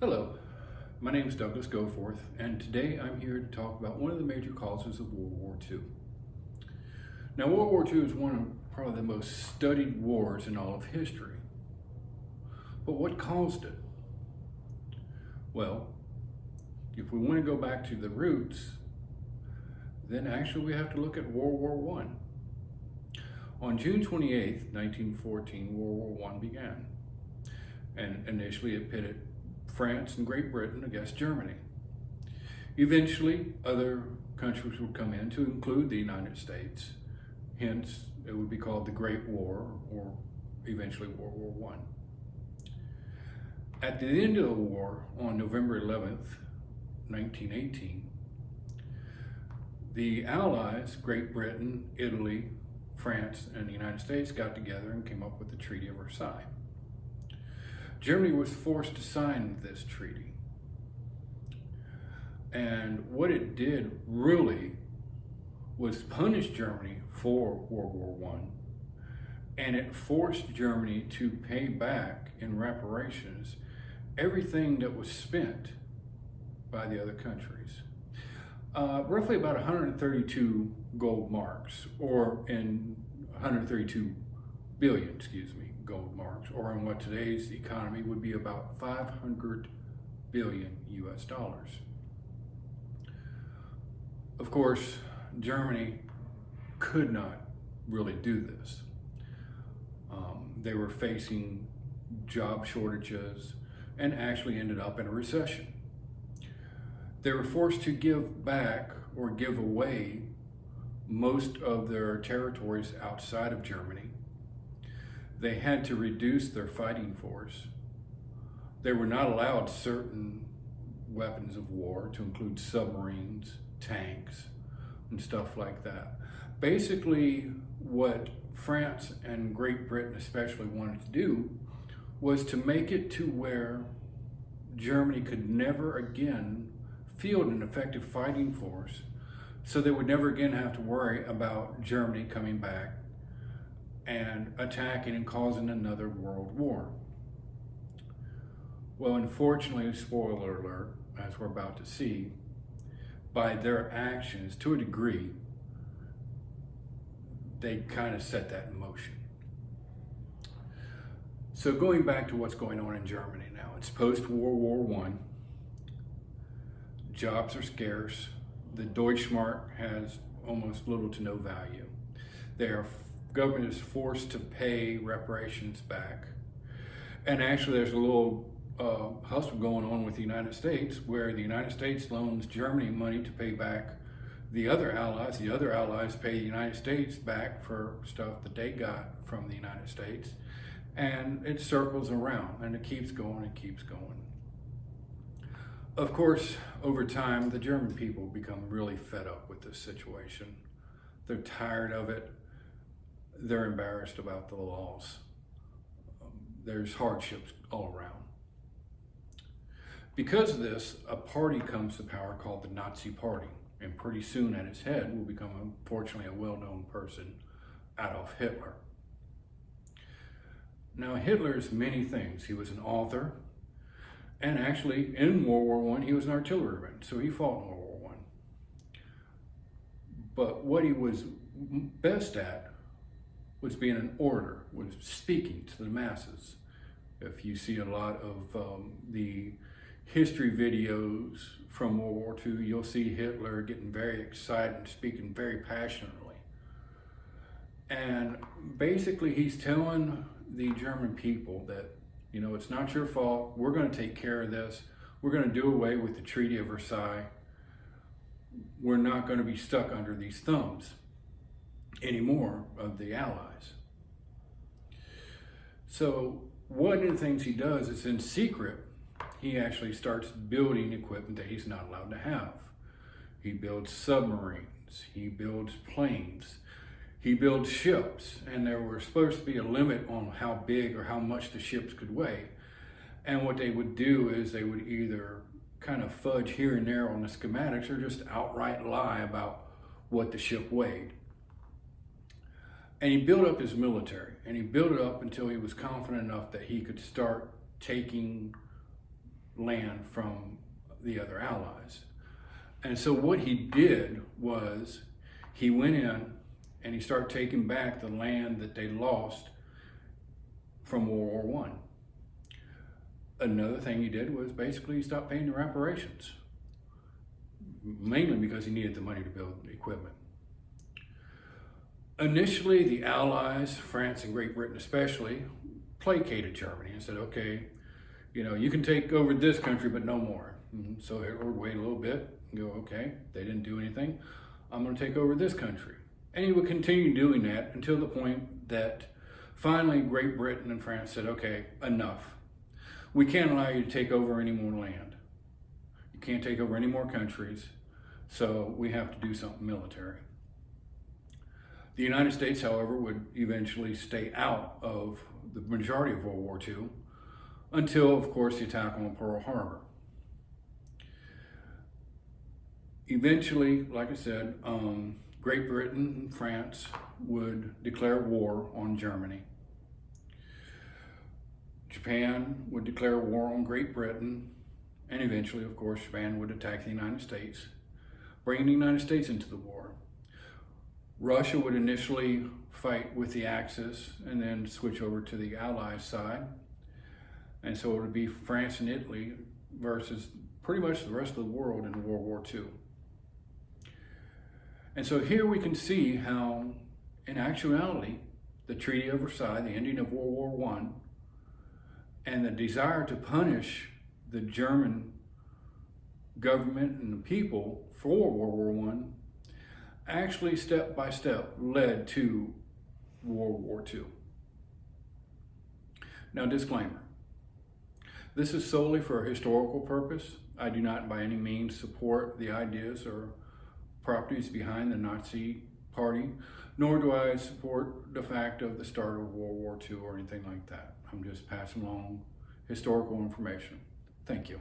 Hello, my name is Douglas Goforth, and today I'm here to talk about one of the major causes of World War II. Now, World War II is one of probably the most studied wars in all of history. But what caused it? Well, if we want to go back to the roots, then actually we have to look at World War I. On June 28, 1914, World War I began, and initially it pitted France and Great Britain against Germany. Eventually, other countries would come in to include the United States. Hence, it would be called the Great War, or eventually World War I. At the end of the war, on November 11th, 1918, the Allies, Great Britain, Italy, France, and the United States got together and came up with the Treaty of Versailles. Germany was forced to sign this treaty. And what it did really was punish Germany for World War I, and it forced Germany to pay back in reparations everything that was spent by the other countries. Roughly about 132 gold marks, or in 132 billion, gold marks, or in what today's economy would be about 500 billion US dollars. Of course, Germany could not really do this. They were facing job shortages and actually ended up in a recession. They were forced to give back or give away most of their territories outside of Germany. They had to reduce their fighting force. They were not allowed certain weapons of war, to include submarines, tanks, and stuff like that. Basically, what France and Great Britain especially wanted to do was to make it to where Germany could never again field an effective fighting force, so they would never again have to worry about Germany coming back and attacking and causing another world war. Well, unfortunately, spoiler alert, as we're about to see, by their actions, to a degree, they kind of set that in motion. So going back to what's going on in Germany now, it's post-World War I. Jobs are scarce. The Deutschmark has almost little to no value. Government is forced to pay reparations back. And actually there's a little hustle going on with the United States, where the United States loans Germany money to pay back the other allies. The other allies pay the United States back for stuff that they got from the United States. And it circles around, and it keeps going and keeps going. Of course, over time, the German people become really fed up with this situation. They're tired of it. They're embarrassed about the laws. There's hardships all around. Because of this, a party comes to power called the Nazi Party, and pretty soon at its head will become, unfortunately, a well-known person, Adolf Hitler. Now, Hitler's many things. He was an author, and actually in World War I, he was an artilleryman, so he fought in World War I. But what he was best at was being an orator, was speaking to the masses. If you see a lot of the history videos from World War II, you'll see Hitler getting very excited and speaking very passionately. And basically he's telling the German people that, you know, it's not your fault. We're going to take care of this. We're going to do away with the Treaty of Versailles. We're not going to be stuck under these thumbs anymore of the Allies. So one of the things he does is, in secret, he actually starts building equipment that he's not allowed to have. He builds submarines, he builds planes, he builds ships, and there was supposed to be a limit on how big or how much the ships could weigh. And what they would do is they would either kind of fudge here and there on the schematics, or just outright lie about what the ship weighed. And he built up his military, and he built it up until he was confident enough that he could start taking land from the other allies. And so what he did was he went in and he started taking back the land that they lost from World War I. Another thing he did was basically he stopped paying the reparations, mainly because he needed the money to build the equipment. Initially, the Allies, France and Great Britain especially, placated Germany and said, okay, you can take over this country, but no more. So Hitler would wait a little bit and go, okay, they didn't do anything. I'm going to take over this country. And he would continue doing that until the point that finally Great Britain and France said, okay, enough. We can't allow you to take over any more land. You can't take over any more countries, so we have to do something military. The United States, however, would eventually stay out of the majority of World War II until, of course, the attack on Pearl Harbor. Eventually, like I said, Great Britain and France would declare war on Germany. Japan would declare war on Great Britain, and eventually, of course, Japan would attack the United States, bringing the United States into the war. Russia would initially fight with the Axis and then switch over to the Allies side. And so it would be France and Italy versus pretty much the rest of the world in World War II. And so here we can see how, in actuality, the Treaty of Versailles, the ending of World War I, and the desire to punish the German government and the people for World War I actually step by step led to World War II. Now, disclaimer. This is solely for a historical purpose. I do not by any means support the ideas or properties behind the Nazi Party, nor do I support the fact of the start of World War II or anything like that. I'm just passing along historical information. Thank you.